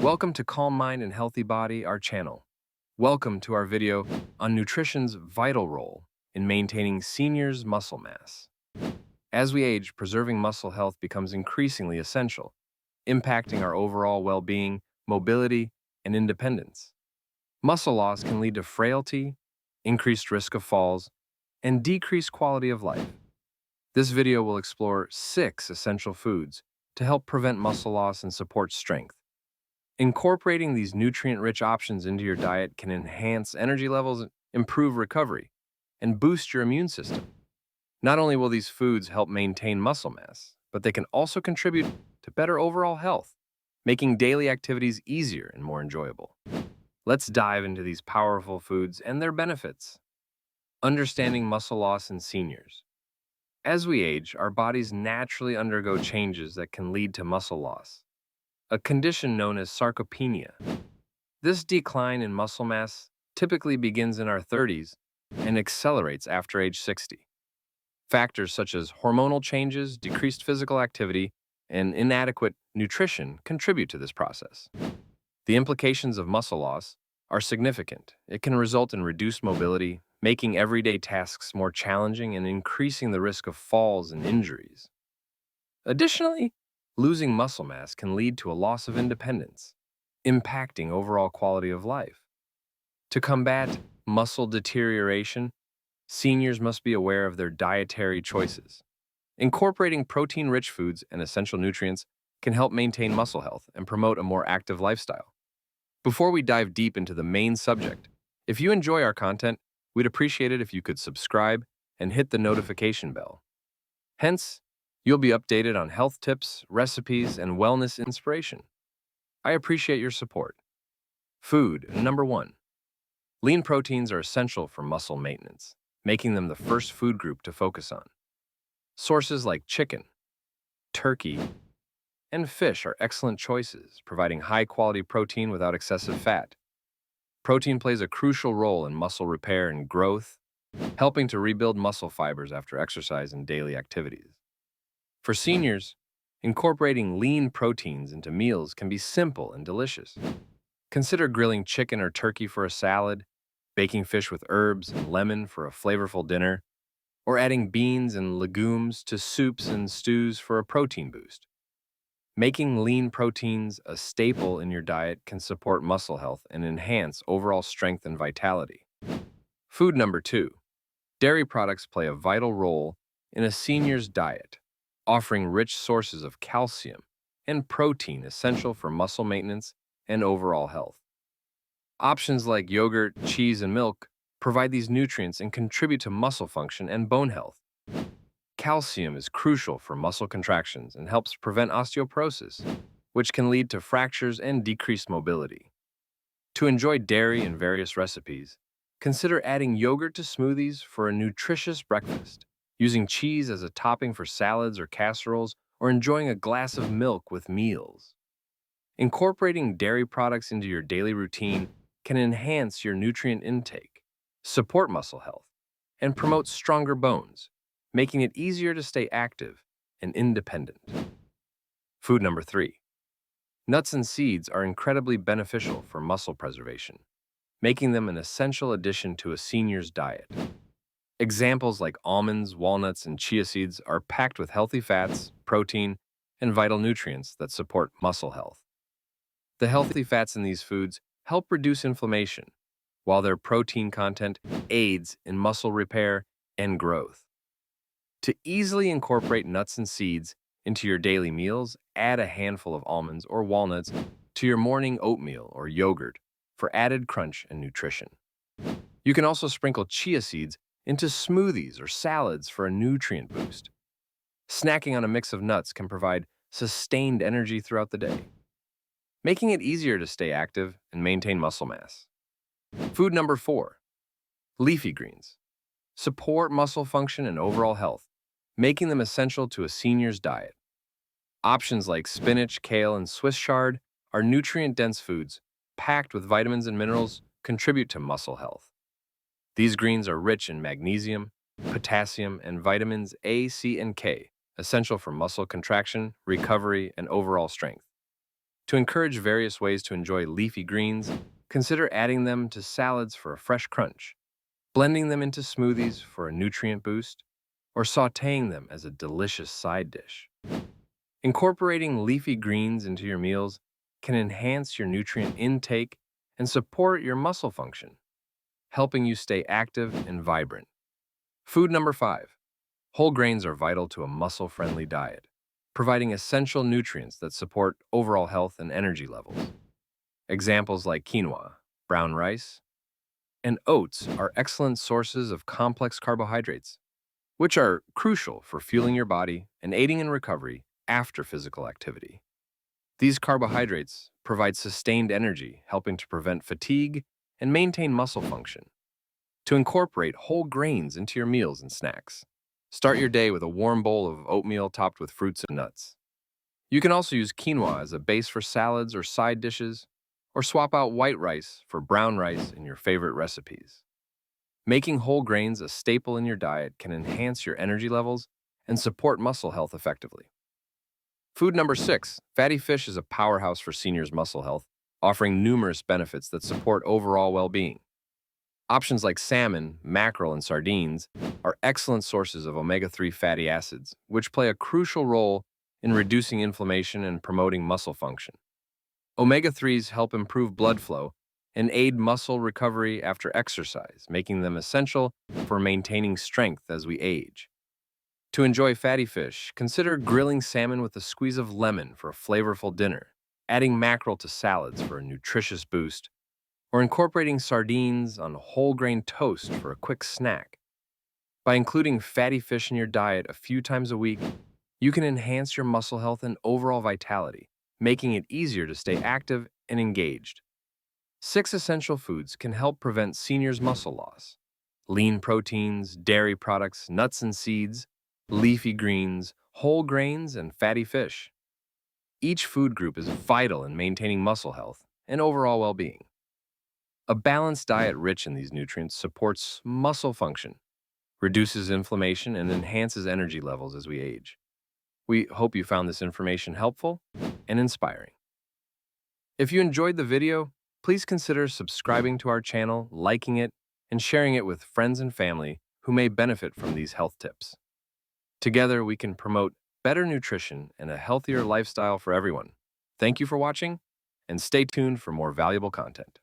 Welcome to Calm Mind and Healthy Body, our channel. Welcome to our video on nutrition's vital role in maintaining seniors' muscle mass. As we age, preserving muscle health becomes increasingly essential, impacting our overall well-being, mobility, and independence. Muscle loss can lead to frailty, increased risk of falls, and decreased quality of life. This video will explore 6 essential foods to help prevent muscle loss and support strength. Incorporating these nutrient-rich options into your diet can enhance energy levels, improve recovery, and boost your immune system. Not only will these foods help maintain muscle mass, but they can also contribute to better overall health, making daily activities easier and more enjoyable. Let's dive into these powerful foods and their benefits. Understanding muscle loss in seniors. As we age, our bodies naturally undergo changes that can lead to muscle loss, a condition known as sarcopenia. This decline in muscle mass typically begins in our 30s and accelerates after age 60. Factors such as hormonal changes, decreased physical activity, and inadequate nutrition contribute to this process. The implications of muscle loss are significant. It can result in reduced mobility, making everyday tasks more challenging and increasing the risk of falls and injuries. Additionally, losing muscle mass can lead to a loss of independence, impacting overall quality of life. To combat muscle deterioration, seniors must be aware of their dietary choices. Incorporating protein-rich foods and essential nutrients can help maintain muscle health and promote a more active lifestyle. Before we dive deep into the main subject, if you enjoy our content, we'd appreciate it if you could subscribe and hit the notification bell. Hence, you'll be updated on health tips, recipes, and wellness inspiration. I appreciate your support. Food. Number 1. Lean proteins are essential for muscle maintenance, making them the first food group to focus on. Sources like chicken, turkey, and fish are excellent choices, providing high-quality protein without excessive fat. Protein plays a crucial role in muscle repair and growth, helping to rebuild muscle fibers after exercise and daily activities. For seniors, incorporating lean proteins into meals can be simple and delicious. Consider grilling chicken or turkey for a salad, baking fish with herbs and lemon for a flavorful dinner, or adding beans and legumes to soups and stews for a protein boost. Making lean proteins a staple in your diet can support muscle health and enhance overall strength and vitality. Food number 2. Dairy products play a vital role in a senior's diet, offering rich sources of calcium and protein essential for muscle maintenance and overall health. Options like yogurt, cheese, and milk provide these nutrients and contribute to muscle function and bone health. Calcium is crucial for muscle contractions and helps prevent osteoporosis, which can lead to fractures and decreased mobility. To enjoy dairy in various recipes, consider adding yogurt to smoothies for a nutritious breakfast, using cheese as a topping for salads or casseroles, or enjoying a glass of milk with meals. Incorporating dairy products into your daily routine can enhance your nutrient intake, support muscle health, and promote stronger bones, making it easier to stay active and independent. Food number 3. Nuts and seeds are incredibly beneficial for muscle preservation, making them an essential addition to a senior's diet. Examples like almonds, walnuts, and chia seeds are packed with healthy fats, protein, and vital nutrients that support muscle health. The healthy fats in these foods help reduce inflammation, while their protein content aids in muscle repair and growth. To easily incorporate nuts and seeds into your daily meals, add a handful of almonds or walnuts to your morning oatmeal or yogurt for added crunch and nutrition. You can also sprinkle chia seeds into smoothies or salads for a nutrient boost. Snacking on a mix of nuts can provide sustained energy throughout the day, making it easier to stay active and maintain muscle mass. Food number 4. Leafy greens support muscle function and overall health, making them essential to a senior's diet. Options like spinach, kale, and Swiss chard are nutrient-dense foods packed with vitamins and minerals contribute to muscle health. These greens are rich in magnesium, potassium, and vitamins A, C, and K, essential for muscle contraction, recovery, and overall strength. To encourage various ways to enjoy leafy greens, consider adding them to salads for a fresh crunch, blending them into smoothies for a nutrient boost, or sautéing them as a delicious side dish. Incorporating leafy greens into your meals can enhance your nutrient intake and support your muscle function, helping you stay active and vibrant. Food number 5. Whole grains are vital to a muscle-friendly diet, providing essential nutrients that support overall health and energy levels. Examples like quinoa, brown rice, and oats are excellent sources of complex carbohydrates, which are crucial for fueling your body and aiding in recovery after physical activity. These carbohydrates provide sustained energy, helping to prevent fatigue and maintain muscle function. To incorporate whole grains into your meals and snacks, start your day with a warm bowl of oatmeal topped with fruits and nuts. You can also use quinoa as a base for salads or side dishes, or swap out white rice for brown rice in your favorite recipes. Making whole grains a staple in your diet can enhance your energy levels and support muscle health effectively. Food number 6. Fatty fish is a powerhouse for seniors' muscle health, offering numerous benefits that support overall well-being. Options like salmon, mackerel, and sardines are excellent sources of omega-3 fatty acids, which play a crucial role in reducing inflammation and promoting muscle function. Omega-3s help improve blood flow and aid muscle recovery after exercise, making them essential for maintaining strength as we age. To enjoy fatty fish, consider grilling salmon with a squeeze of lemon for a flavorful dinner, adding mackerel to salads for a nutritious boost, or incorporating sardines on whole grain toast for a quick snack. By including fatty fish in your diet a few times a week, you can enhance your muscle health and overall vitality, making it easier to stay active and engaged. 6 essential foods can help prevent seniors' muscle loss: lean proteins, dairy products, nuts and seeds, leafy greens, whole grains, and fatty fish. Each food group is vital in maintaining muscle health and overall well-being. A balanced diet rich in these nutrients supports muscle function, reduces inflammation, and enhances energy levels as we age. We hope you found this information helpful and inspiring. If you enjoyed the video, please consider subscribing to our channel, liking it, and sharing it with friends and family who may benefit from these health tips. Together, we can promote better nutrition and a healthier lifestyle for everyone. Thank you for watching, and stay tuned for more valuable content.